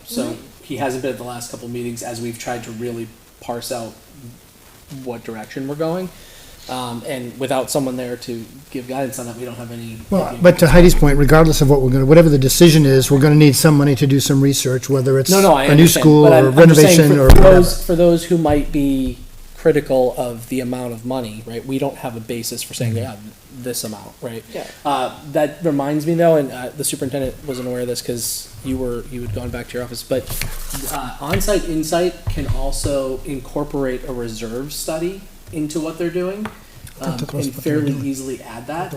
So he hasn't been at the last couple meetings as we've tried to really parse out what direction we're going. And without someone there to give guidance on it, we don't have any. Well, but to Heidi's point, regardless of what we're gonna, whatever the decision is, we're gonna need some money to do some research, whether it's No, I a new understand, school but or I'm just saying renovation for- or for whatever. those- For those who might be critical of the amount of money, right? We don't have a basis for saying, yeah, this amount, right? Yeah. That reminds me though, and the superintendent wasn't aware of this because you had gone back to your office, but Onsite Insight can also incorporate a reserve study into what they're doing. And fairly easily add that.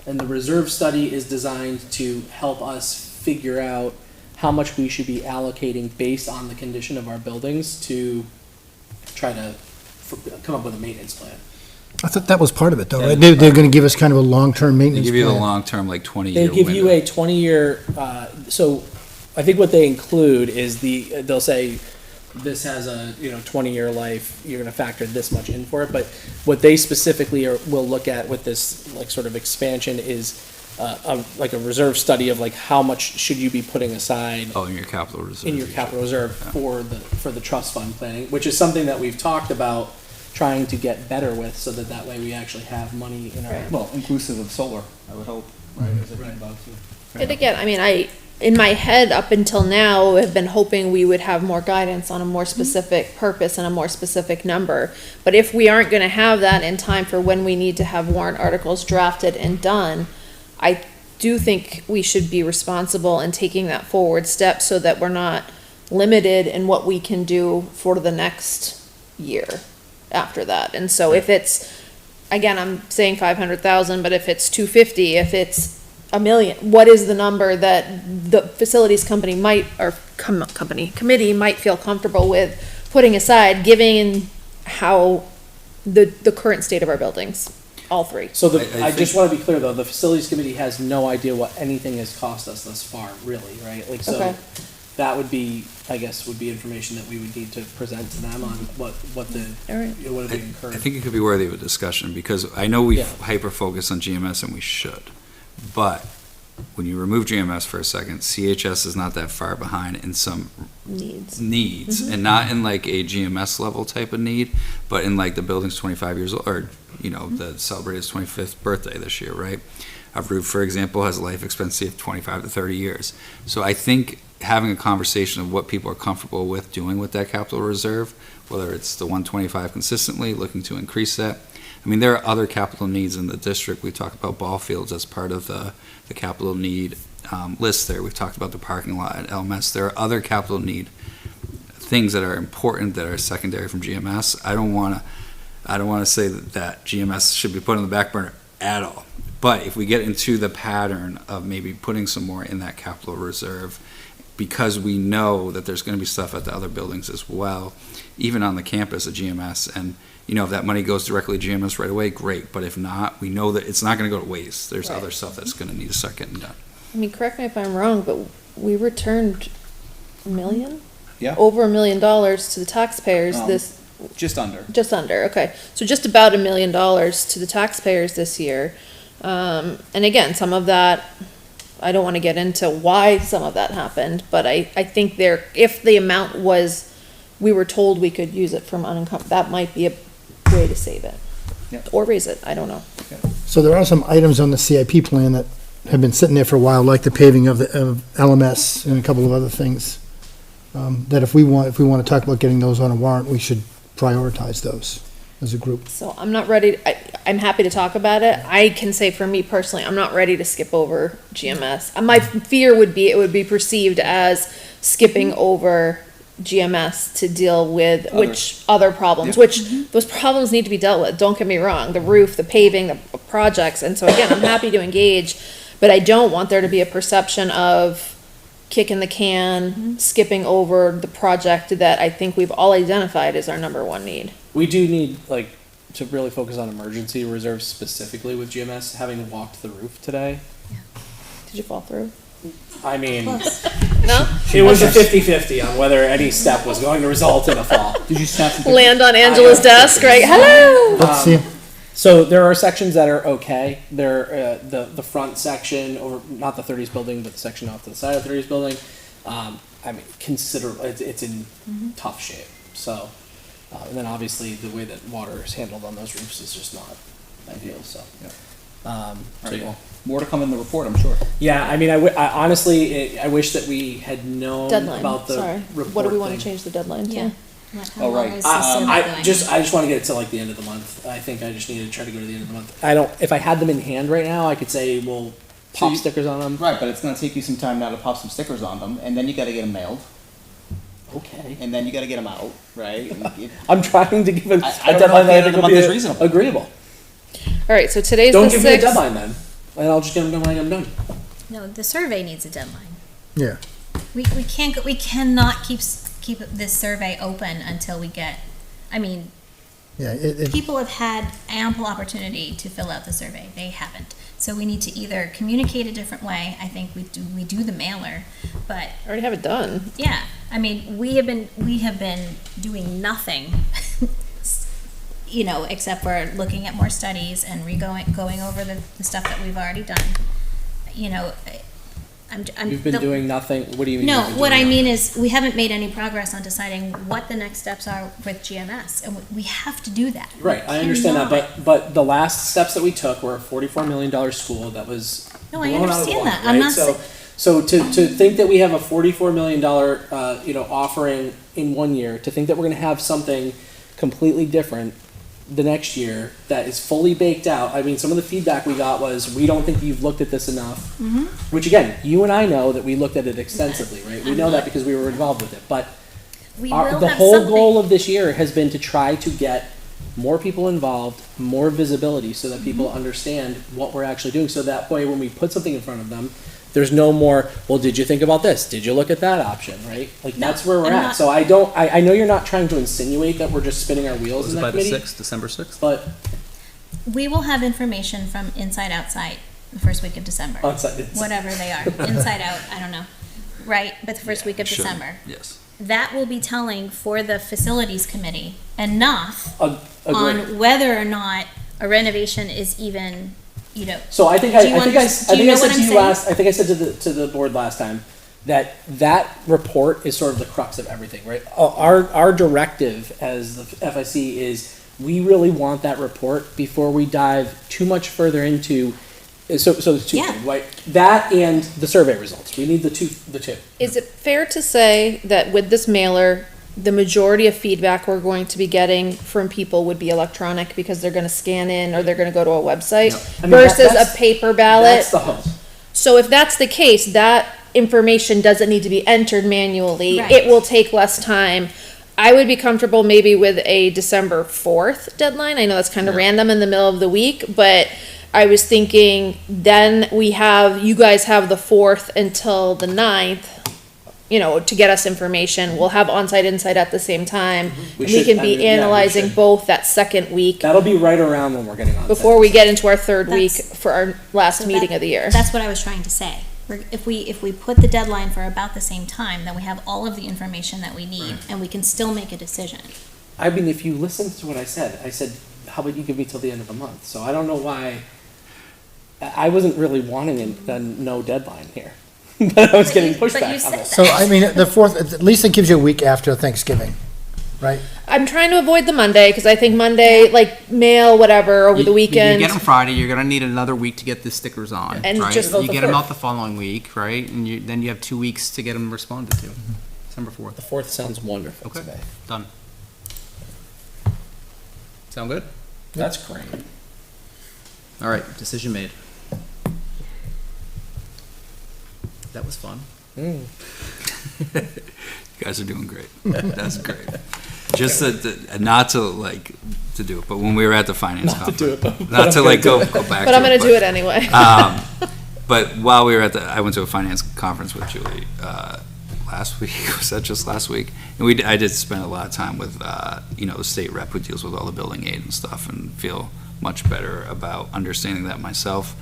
And the reserve study is designed to help us figure out how much we should be allocating based on the condition of our buildings to try to come up with a maintenance plan. I thought that was part of it, though, right? They're gonna give us kind of a long-term They maintenance give you the plan. long-term, like 20-year They give you window. a 20-year, so I think what they include is they'll say, this has a 20-year life, you're gonna factor this much in for it, but what they specifically will look at with this like sort of expansion is like a reserve study of like how much should you be putting aside Oh, in your capital reserve. in your capital reserve for the trust fund planning, which is something that we've talked about trying to get better with, so that way we actually have money in our. Well, inclusive of solar, I would hope, right, as a think about too. And again, I mean, in my head, up until now, have been hoping we would have more guidance on a more specific purpose and a more specific number. But if we aren't gonna have that in time for when we need to have warrant articles drafted and done, I do think we should be responsible in taking that forward step so that we're not limited in what we can do for the next year after that. And so if it's, again, I'm saying 500,000, but if it's 250, if it's $1 million, what is the number that the facilities company might, or committee might feel comfortable with putting aside, given how the current state of our buildings, all three? So I just want to be clear though, the facilities committee has no idea what anything has cost us thus far, really, right? Like, so Okay. that would be, I guess, would be information that we would need to present to them on what the, All right. what we I incurred. think it could be worthy of a discussion, because I know we Yeah. hyper-focus on GMS, and we should. But when you remove GMS for a second, CHS is not that far behind in some Needs. and not in like a GMS level type of need, but in like the building's 25 years old, or, the celebrated its 25th birthday this year, right? Our roof, for example, has a life expectancy of 25 to 30 years. So I think having a conversation of what people are comfortable with doing with that capital reserve, whether it's the 125 consistently, looking to increase that. I mean, there are other capital needs in the district. We talked about ball fields as part of the capital need list there. We've talked about the parking lot at LMS. There are other capital need things that are important that are secondary from GMS. I don't want to say that GMS should be put on the back burner at all. But if we get into the pattern of maybe putting some more in that capital reserve, because we know that there's going to be stuff at the other buildings as well, even on the campus at GMS, and if that money goes directly to GMS right away, great. But if not, we know that it's not going to go to waste. There's other stuff that's going to need to start getting done. I mean, correct me if I'm wrong, but we returned $1 million? Yeah. Over $1 million to the taxpayers Just under. just under, okay. So just about $1 million to the taxpayers this year. And again, some of that, I don't want to get into why some of that happened, but I think if the amount was, we were told we could use it from unencumbered, that might be a way to save it. Yep. Or raise it, I don't know. So there are some items on the CIP plan that have been sitting there for a while, like the paving of LMS and a couple of other things. That if we want to talk about getting those on a warrant, we should prioritize those as a group. So I'm not ready, I'm happy to talk about it. I can say for me personally, I'm not ready to skip over GMS. My fear would be, it would be perceived as skipping over GMS to deal with other problems, which those problems need to be dealt with. Don't get me wrong, the roof, the paving, the projects. And so again, I'm happy to engage, but I don't want there to be a perception of kicking the can, skipping over the project that I think we've all identified as our number one need. We do need to really focus on emergency reserves specifically with GMS, having walked the roof today. Did you fall through? I mean, No? it was a 50-50 on whether any step was going to result in a fall. Did you snap some Land on Angela's desk, right? Hello! Let's see. So there are sections that are okay. There, the front section, or not the 30s building, but the section off to the side of the 30s building. I mean, it's in tough shape. So, and then obviously the way that water is handled on those roofs is just not ideal. So, All right, well, more to come in the report, I'm sure. yeah. I mean, I honestly, I wish that we had known Deadline, about the sorry. report What do we want to thing. change the deadline to? Yeah. How long is the I survey going? just want to get it to like the end of the month. I think I just need to try to go to the end of the month. If I had them in hand right now, I could say, well, pop stickers on them. Right, but it's gonna take you some time now to pop some stickers on them, and then you gotta get them mailed, Okay. and then you gotta get them out, right? I'm trying to give a I don't know if deadline the that I end of think the will month is be reasonable. agreeable. All right, so today's Don't the give me a 6th. deadline then, and I'll just get them done when I'm done. No, the survey needs a deadline. Yeah. We can't we cannot keep this survey open until we get. I mean, Yeah, people have had ample opportunity to fill out the survey. They haven't. So we need to either communicate a different way. I think we do the mailer, but I already have it done. yeah. I mean, we have been doing nothing, you know, except for looking at more studies and going over the stuff that we've already done. You know, You've been doing nothing. What do you mean? No, you've been what doing I nothing? mean is we haven't made any progress on deciding what the next steps are with GMS, and we have to do that. Right, We I understand that, cannot- but the last steps that we took were a $44 million school that was No, I blown out of the understand water, that. I'm right? not So, sa- so to think that we have a $44 million, offering in 1 year, to think that we're gonna have something completely different the next year that is fully baked out. I mean, some of the feedback we got was, we don't think you've looked at this enough. Mhm. Which again, you and I know that we looked at it extensively, right? We know that because we were involved with it, but We will the have whole something. goal of this year has been to try to get more people involved, more visibility, so that people understand what we're actually doing. So that way, when we put something in front of them, there's no more, well, did you think about this? Did you look at that option, right? Like, No, that's where we're I'm at. not- So I know you're not trying to insinuate that we're just spinning our wheels Was in it that by the committee. 6th, December 6th? But We will have information from inside outside the first week of December. Outside, inside. Whatever they are, inside out, I don't know. Right, but the first week of Should. December. Yes. That will be telling for the facilities committee enough Agree. on whether or not a renovation is even, you know. So I think Do you I think I understand- do you know said what to I'm you saying? last. I think I said to the board last time that report is sort of the crux of everything, right? Our directive as the FIC is we really want that report before we dive too much further into. So there's two Yeah. things, right? That and the survey results. We need the two. Is it fair to say that with this mailer, the majority of feedback we're going to be getting from people would be electronic because they're gonna scan in or they're gonna go to a website I mean, versus that's- a paper ballot? That's the hope. So if that's the case, that information doesn't need to be entered manually. Right. It will take less time. I would be comfortable maybe with a December 4th deadline. I know that's kind of random in the middle of the week, but I was thinking then you guys have the 4th until the 9th, to get us information. We'll have onsite insight at the same time. We We should- can I be mean, yeah, we analyzing should. both that second week That'll be right around when we're getting on. before we get into our third week That's- for our last So meeting that- of the year. That's what I was trying to say. If we put the deadline for about the same time, then we have all of the information that we need, and we can still make a decision. I mean, if you listen to what I said, how about you give me till the end of the month? So I don't know why. I wasn't really wanting a no deadline here, but I was getting But you pushback on said it. So, I mean, the 4th, at least it gives you a week after Thanksgiving, right? I'm trying to avoid the Monday because I think Monday, like mail, whatever, over the weekend. You get them Friday, you're gonna need another week to get the stickers on, And right? just- You get them out the following week, right? And then you have 2 weeks to get them responded to. December 4th. The 4th sounds wonderful Okay. today. Done. Sound good? That's great. All right, decision made. That was fun. You guys are doing great. That's great. Just not to do it, but when we were at the finance Not to do it, conference, but not I'm to gonna like go do it. back. But I'm gonna do it anyway. But while we were I went to a finance conference with Julie last week. Was that just last week? And I did spend a lot of time with the state rep who deals with all the building aid and stuff, and feel much better about understanding that myself.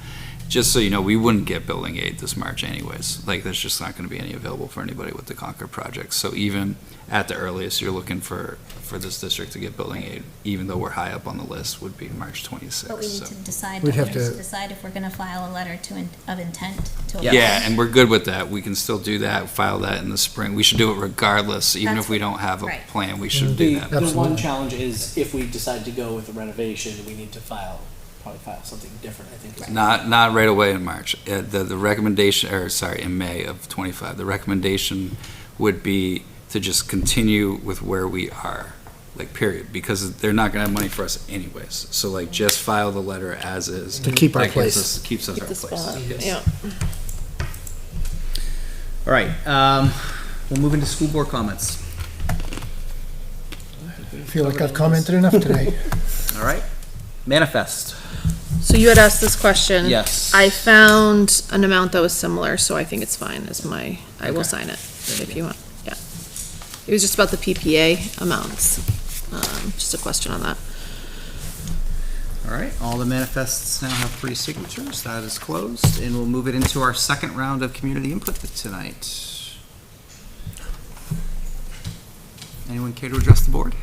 Just so you know, we wouldn't get building aid this March anyways. Like, there's just not going to be any available for anybody with the Concord project. So even at the earliest, you're looking for this district to get building aid, even though we're high up on the list, would be March 26th. But we need to decide, We'd have to- decide if we're gonna file a letter of intent to. Yeah, and we're good with that. We can still do that, file that in the spring. We should do it regardless, even That's if we what- don't have a right. plan, we should do that. The one Absolutely. challenge is if we decide to go with a renovation, we need to probably file something different, I think. Not right away in March. The recommendation, in May of '25, the recommendation would be to just continue with where we are, like, period, because they're not gonna have money for us anyways. So like, just file the letter as is. To keep our That gives place. us- Keeps us Keep our the place. spot, Yes. yeah. All right, we'll move into school board comments. I feel like I've commented enough today. All right, manifest. So you had asked this question. Yes. I found an amount that was similar, so I think it's fine as I will sign it if you want, yeah. It was just about the PPA amounts, just a question on that. All right, all the manifests now have 3 signatures. That is closed, and we'll move it into our second round of community input tonight. Anyone care to address the board?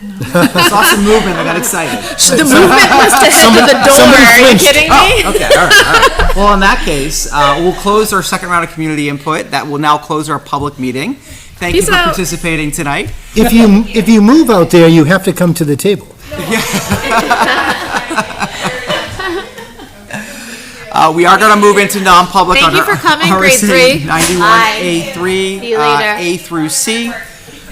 I saw some movement, I got excited. The movement was to head to the door, are you kidding me? Oh, okay, all right. Well, in that case, we'll close our second round of community input. That will now close our public meeting. Thank you Peace for out. participating tonight. If you move out there, you have to come to the table. We are going to move into non-public. Thank you for coming, grade 3. 91A3, See you later. A through C.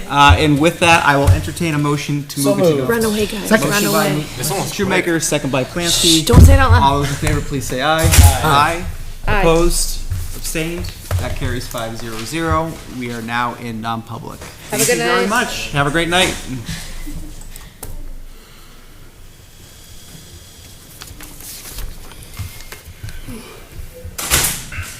And with that, I will entertain a motion to move into. Run away, guys, Motion run by away. Shoemaker, second by Plansky. Don't say it out loud. All those in favor, please say aye. Aye. Aye. Opposed? Abstained? That carries 5-0-0. We are now in non-public. Have a Thank good you very night. much. Have a great night.